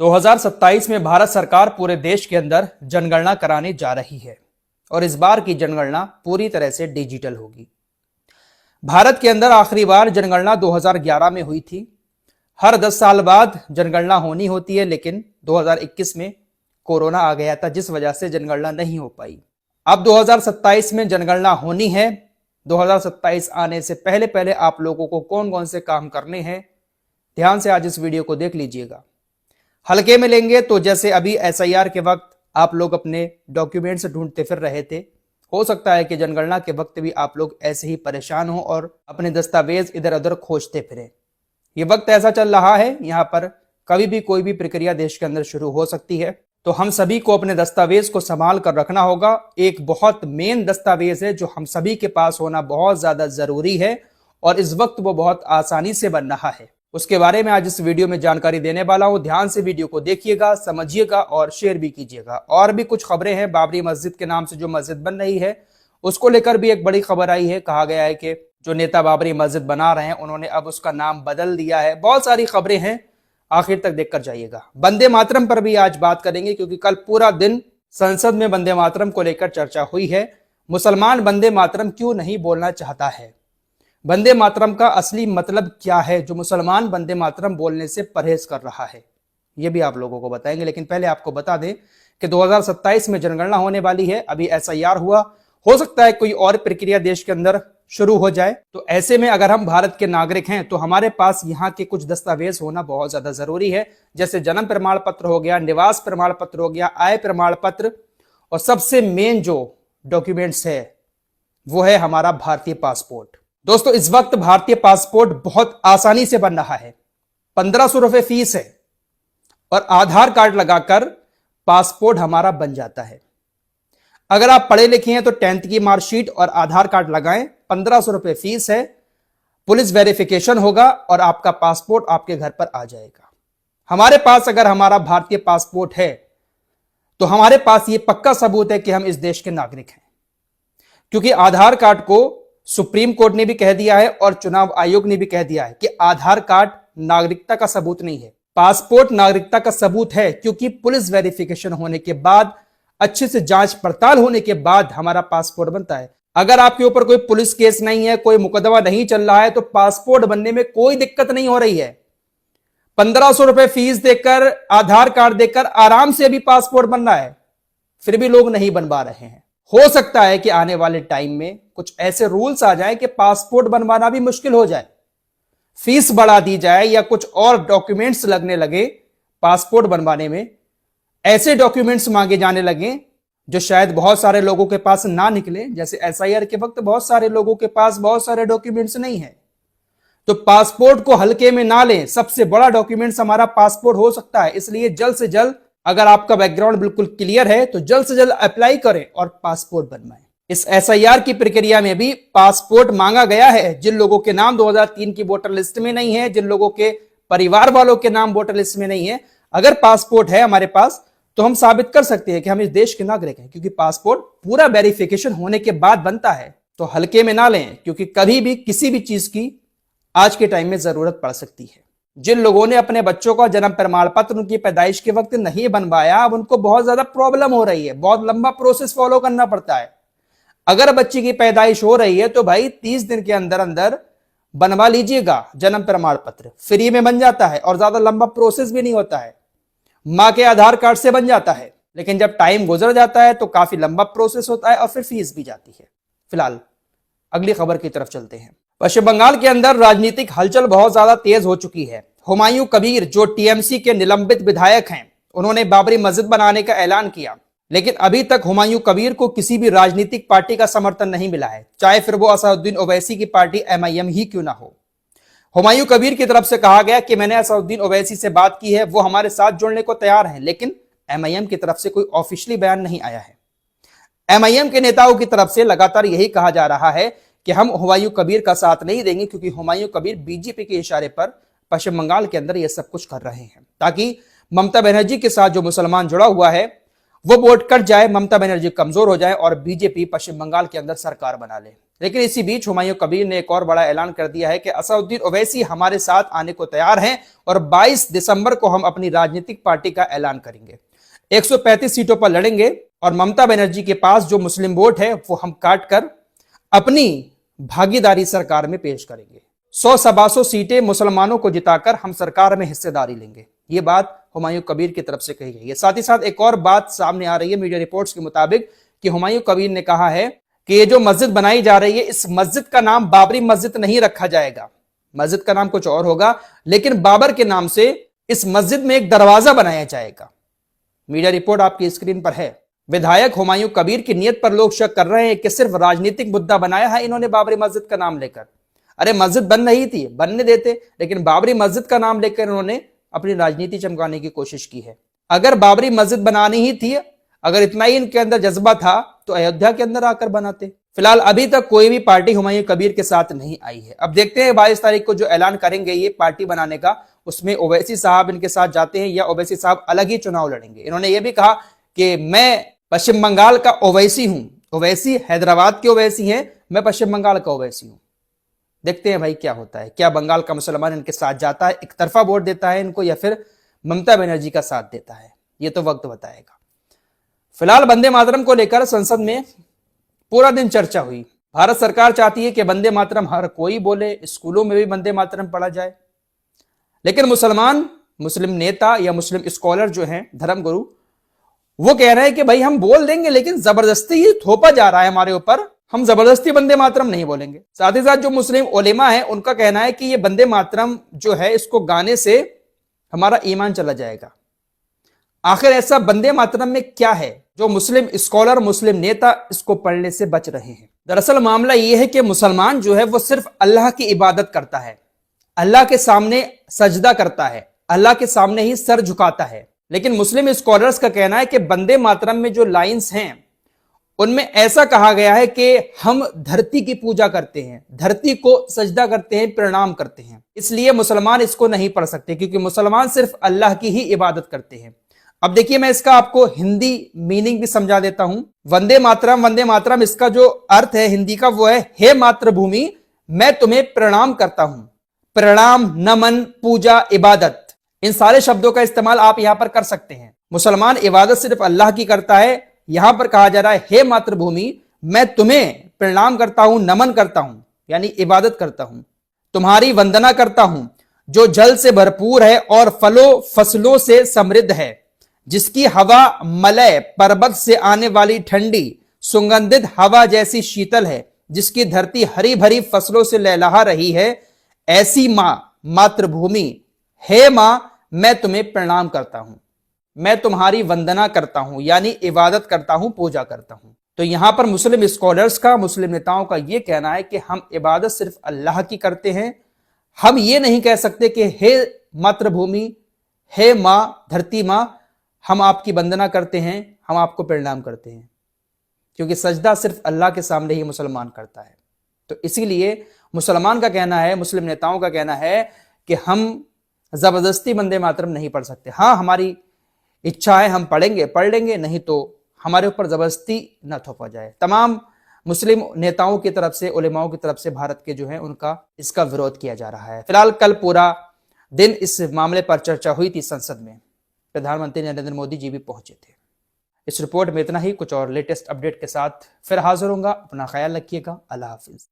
2027 में भारत सरकार पूरे देश के अंदर जनगणना कराने जा रही है और इस बार की जनगणना पूरी तरह से डिजिटल होगी। भारत के अंदर आखिरी बार जनगणना 2011 में हुई थी। हर 10 साल बाद जनगणना होनी होती है, लेकिन 2021 में कोरोना आ गया था, जिस वजह से जनगणना नहीं हो पाई। अब 2027 में जनगणना होनी है। 2027 आने से पहले पहले आप लोगों को कौन कौन से काम करने हैं, ध्यान से आज इस वीडियो को देख लीजिएगा। हल्के में लेंगे तो जैसे अभी एसआईआर के वक्त आप लोग अपने डॉक्यूमेंट्स ढूंढते फिर रहे थे, हो सकता है कि जनगणना के वक्त भी आप लोग ऐसे ही परेशान हो और अपने दस्तावेज इधर उधर खोजते फिरें। ये वक्त ऐसा चल रहा है, यहाँ पर कभी भी कोई भी प्रक्रिया देश के अंदर शुरू हो सकती है, तो हम सभी को अपने दस्तावेज को संभाल कर रखना होगा। एक बहुत मेन दस्तावेज है जो हम सभी के पास होना बहुत ज्यादा जरूरी है और इस वक्त वो बहुत आसानी से बन रहा है। उसके बारे में आज इस वीडियो में जानकारी देने वाला हूं। ध्यान से वीडियो को देखिएगा, समझिएगा और शेयर भी कीजिएगा। और भी कुछ खबरें हैं। बाबरी मस्जिद के नाम से जो मस्जिद बन रही है उसको लेकर भी एक बड़ी खबर आई है। कहा गया है कि जो नेता बाबरी मस्जिद बना रहे हैं उन्होंने अब उसका नाम बदल दिया है। बहुत सारी खबरें हैं, आखिर तक देखकर जाइएगा। वंदे मातरम पर भी आज बात करेंगे, क्योंकि कल पूरा दिन संसद में वंदे मातरम को लेकर चर्चा हुई है। मुसलमान वंदे मातरम क्यों नहीं बोलना चाहता है, वंदे मातरम का असली मतलब क्या है जो मुसलमान वंदे मातरम बोलने से परहेज कर रहा है, यह भी आप लोगों को बताएंगे। लेकिन पहले आपको बता दें कि 2027 में जनगणना होने वाली है। अभी एसआईआर हुआ, हो सकता है कोई और प्रक्रिया देश के अंदर शुरू हो जाए। तो ऐसे में अगर हम भारत के नागरिक हैं तो हमारे पास यहाँ के कुछ दस्तावेज होना बहुत ज्यादा जरूरी है, जैसे जन्म प्रमाण पत्र हो गया, निवास प्रमाण पत्र हो गया, आय प्रमाण पत्र, और सबसे मेन जो डॉक्यूमेंट्स है वो है हमारा भारतीय पासपोर्ट। दोस्तों, इस वक्त भारतीय पासपोर्ट बहुत आसानी से बन रहा है। 1500 रुपए फीस है और आधार कार्ड लगाकर पासपोर्ट हमारा बन जाता है। अगर आप पढ़े लिखे हैं तो 10th की मार्कशीट और आधार कार्ड लगाएं। 1500 रुपए फीस है, पुलिस वेरिफिकेशन होगा और आपका पासपोर्ट आपके घर पर आ जाएगा। हमारे पास अगर हमारा भारतीय पासपोर्ट है तो हमारे पास यह पक्का सबूत है कि हम इस देश के नागरिक हैं, क्योंकि आधार कार्ड को सुप्रीम कोर्ट ने भी कह दिया है और चुनाव आयोग ने भी कह दिया है कि आधार कार्ड नागरिकता का सबूत नहीं है, पासपोर्ट नागरिकता का सबूत है। क्योंकि पुलिस वेरिफिकेशन होने के बाद, अच्छे से जांच पड़ताल होने के बाद हमारा पासपोर्ट बनता है। अगर आपके ऊपर कोई पुलिस केस नहीं है, कोई मुकदमा नहीं चल रहा है, तो पासपोर्ट बनने में कोई दिक्कत नहीं हो रही है। 1500 रुपए फीस देकर, आधार कार्ड देकर आराम से भी पासपोर्ट बन रहा है, फिर भी लोग नहीं बनवा रहे हैं। हो सकता है कि आने वाले टाइम में कुछ ऐसे रूल्स आ जाएं कि पासपोर्ट बनवाना भी मुश्किल हो जाए, फीस बढ़ा दी जाए या कुछ और डॉक्यूमेंट्स लगने लगे पासपोर्ट बनवाने में, ऐसे डॉक्यूमेंट्स मांगे जाने लगे जो शायद बहुत सारे लोगों के पास ना निकले। जैसे एसआईआर के वक्त बहुत सारे लोगों के पास बहुत सारे डॉक्यूमेंट्स नहीं है, तो पासपोर्ट को हल्के में ना लें। सबसे बड़ा डॉक्यूमेंट्स हमारा पासपोर्ट हो सकता है, इसलिए जल्द से जल्द, अगर आपका बैकग्राउंड बिल्कुल क्लियर है तो जल्द से जल्द अप्लाई करें और पासपोर्ट बनवाएं। इस एसआईआर की प्रक्रिया में भी पासपोर्ट मांगा गया है। जिन लोगों के नाम 2003 की वोटर लिस्ट में नहीं है, जिन लोगों के परिवार वालों के नाम वोटर लिस्ट में नहीं है, अगर पासपोर्ट है हमारे पास तो हम साबित कर सकते हैं कि हम इस देश के नागरिक हैं, क्योंकि पासपोर्ट पूरा वेरिफिकेशन होने के बाद बनता है। तो हल्के में ना लें, क्योंकि कभी भी किसी भी चीज की आज के टाइम में जरूरत पड़ सकती है। जिन लोगों ने अपने बच्चों का जन्म प्रमाण पत्र उनकी पैदाइश के वक्त नहीं बनवाया, अब उनको बहुत ज्यादा प्रॉब्लम हो रही है, बहुत लंबा प्रोसेस फॉलो करना पड़ता है। अगर बच्चे की पैदाइश हो रही है तो भाई 30 दिन के अंदर अंदर बनवा लीजिएगा जन्म प्रमाण पत्र, फ्री में बन जाता है और ज्यादा लंबा प्रोसेस भी नहीं होता है। मां के आधार कार्ड से बन जाता है, लेकिन जब टाइम गुजर जाता है तो काफी लंबा प्रोसेस होता है और फिर फीस भी जाती है। फिलहाल अगली खबर की तरफ चलते हैं। पश्चिम बंगाल के अंदर राजनीतिक हलचल बहुत ज्यादा तेज हो चुकी है। हुमायूं कबीर जो टीएमसी के निलंबित विधायक हैं, उन्होंने बाबरी मस्जिद बनाने का ऐलान किया, लेकिन अभी तक हुमायूं कबीर को किसी भी राजनीतिक पार्टी का समर्थन नहीं मिला है, चाहे फिर वो असदुद्दीन ओवैसी की पार्टी एमआईएम ही क्यों ना हो। हुमायूं कबीर की तरफ से कहा गया कि मैंने असदुद्दीन ओवैसी से बात की है, वो हमारे साथ जुड़ने को तैयार हैं, लेकिन एमआईएम की तरफ से कोई ऑफिशियली बयान नहीं आया है। एमआईएम के नेताओं की तरफ से लगातार यही कहा जा रहा है कि हम हुमायूं कबीर का साथ नहीं देंगे, क्योंकि हुमायूं कबीर बीजेपी के इशारे पर पश्चिम बंगाल के अंदर यह सब कुछ कर रहे हैं, ताकि ममता बनर्जी के साथ जो मुसलमान जुड़ा हुआ है वो वोट कट जाए, ममता बनर्जी कमजोर हो जाए और बीजेपी पश्चिम बंगाल के अंदर सरकार बना ले। लेकिन इसी बीच हुमायूं कबीर ने एक और बड़ा ऐलान कर दिया है कि असदुद्दीन ओवैसी हमारे साथ आने को तैयार हैं और 22 दिसंबर को हम अपनी राजनीतिक पार्टी का ऐलान करेंगे, 135 सीटों पर लड़ेंगे और ममता बनर्जी के पास जो मुस्लिम वोट है वो हम काट कर अपनी भागीदारी सरकार में पेश करेंगे। 100 सवा 100 सीटें मुसलमानों को जिताकर हम सरकार में हिस्सेदारी लेंगे। ये बात हुमायूं कबीर की तरफ से कही गई है। साथ ही साथ एक और बात सामने आ रही है मीडिया रिपोर्ट्स के मुताबिक कि हुमायूं कबीर ने कहा है कि ये जो मस्जिद बनाई जा रही है, इस मस्जिद का नाम बाबरी मस्जिद नहीं रखा जाएगा, मस्जिद का नाम कुछ और होगा, लेकिन बाबर के नाम से इस मस्जिद में एक दरवाजा बनाया जाएगा। मीडिया रिपोर्ट आपकी स्क्रीन पर है। विधायक हुमायूं कबीर की नीयत पर लोग शक कर रहे हैं कि सिर्फ राजनीतिक मुद्दा बनाया है इन्होंने बाबरी मस्जिद का नाम लेकर। अरे मस्जिद बन रही थी, बनने देते, लेकिन बाबरी मस्जिद का नाम लेकर इन्होंने अपनी राजनीति चमकाने की कोशिश की है। अगर बाबरी मस्जिद बनानी ही थी, अगर इतना ही इनके अंदर जज्बा था तो अयोध्या के अंदर आकर बनाते। फिलहाल अभी तक कोई भी पार्टी हुमायूं कबीर के साथ नहीं आई है। अब देखते हैं 22 तारीख को जो ऐलान करेंगे ये पार्टी बनाने का, उसमें ओवैसी साहब इनके साथ जाते हैं या ओवैसी साहब अलग ही चुनाव लड़ेंगे। इन्होंने ये भी कहा कि मैं पश्चिम बंगाल का ओवैसी हूं, ओवैसी हैदराबाद के ओवैसी हैं, मैं पश्चिम बंगाल का ओवैसी हूं। देखते हैं भाई क्या होता है, क्या बंगाल का मुसलमान इनके साथ जाता है, एक तरफा वोट देता है इनको, या फिर ममता बनर्जी का साथ देता है, ये तो वक्त बताएगा। फिलहाल वंदे मातरम को लेकर संसद में पूरा दिन चर्चा हुई। भारत सरकार चाहती है कि वंदे मातरम हर कोई बोले, स्कूलों में भी वंदे मातरम पढ़ा जाए, लेकिन मुस्लिम नेता या मुस्लिम स्कॉलर जो हैं, धर्मगुरु, वो कह रहे हैं कि भाई हम बोल देंगे लेकिन जबरदस्ती ही थोपा जा रहा है हमारे ऊपर, हम जबरदस्ती वंदे मातरम नहीं बोलेंगे। साथ ही साथ जो मुस्लिम उलेमा है उनका कहना है कि ये वंदे मातरम जो है इसको गाने से हमारा ईमान चला जाएगा। आखिर ऐसा वंदे मातरम में क्या है जो मुस्लिम स्कॉलर, मुस्लिम नेता इसको पढ़ने से बच रहे हैं? दरअसल मामला यह है कि मुसलमान जो है वो सिर्फ अल्लाह की इबादत करता है, अल्लाह के सामने सजदा करता है, अल्लाह के सामने ही सर झुकाता है। लेकिन मुस्लिम स्कॉलर्स का कहना है कि वंदे मातरम में जो लाइंस हैं उनमें ऐसा कहा गया है कि हम धरती की पूजा करते हैं, धरती को सजदा करते हैं, प्रणाम करते हैं, इसलिए मुसलमान इसको नहीं पढ़ सकते, क्योंकि मुसलमान सिर्फ अल्लाह की ही इबादत करते हैं। अब देखिए मैं इसका आपको हिंदी मीनिंग भी समझा देता हूं। वंदे मातरम इसका जो अर्थ है हिंदी का वो है, हे मातृभूमि मैं तुम्हें प्रणाम करता हूं। प्रणाम, नमन, पूजा, इबादत, इन सारे शब्दों का इस्तेमाल आप यहां पर कर सकते हैं। मुसलमान इबादत सिर्फ अल्लाह की करता है, यहां पर कहा जा रहा है हे मातृभूमि मैं तुम्हें प्रणाम करता हूं, नमन करता हूं, यानी इबादत करता हूं, तुम्हारी वंदना करता हूं जो जल से भरपूर है और फलों फसलों से समृद्ध है, जिसकी हवा मलय पर्वत से आने वाली ठंडी सुगंधित हवा जैसी शीतल है, जिसकी धरती हरी भरी फसलों से लहलहा रही है, ऐसी मां मातृभूमि हे मां मैं तुम्हें प्रणाम करता हूं, मैं तुम्हारी वंदना करता हूं, यानी इबादत करता हूं, पूजा करता हूं। तो यहां पर मुस्लिम स्कॉलर्स का, मुस्लिम नेताओं का यह कहना है कि हम इबादत सिर्फ अल्लाह की करते हैं, हम ये नहीं कह सकते कि हे मातृभूमि, हे मां, धरती मां, हम आपकी वंदना करते हैं, हम आपको प्रणाम करते हैं, क्योंकि सजदा सिर्फ अल्लाह के सामने ही मुसलमान करता है। तो इसीलिए मुसलमान का कहना है, मुस्लिम नेताओं का कहना है कि हम जबरदस्ती वंदे मातरम नहीं पढ़ सकते। हाँ हमारी इच्छा है हम पढ़ेंगे, पढ़ लेंगे, नहीं तो हमारे ऊपर जबरदस्ती न थोपा जाए। तमाम मुस्लिम नेताओं की तरफ से, उलेमाओं की तरफ से भारत के जो है उनका इसका विरोध किया जा रहा है। फिलहाल कल पूरा दिन इस मामले पर चर्चा हुई थी संसद में, प्रधानमंत्री नरेंद्र मोदी जी भी पहुंचे थे। इस रिपोर्ट में इतना ही, कुछ और लेटेस्ट अपडेट के साथ फिर हाजिर होऊंगा। अपना ख्याल रखिएगा। अल्लाह हाफिज।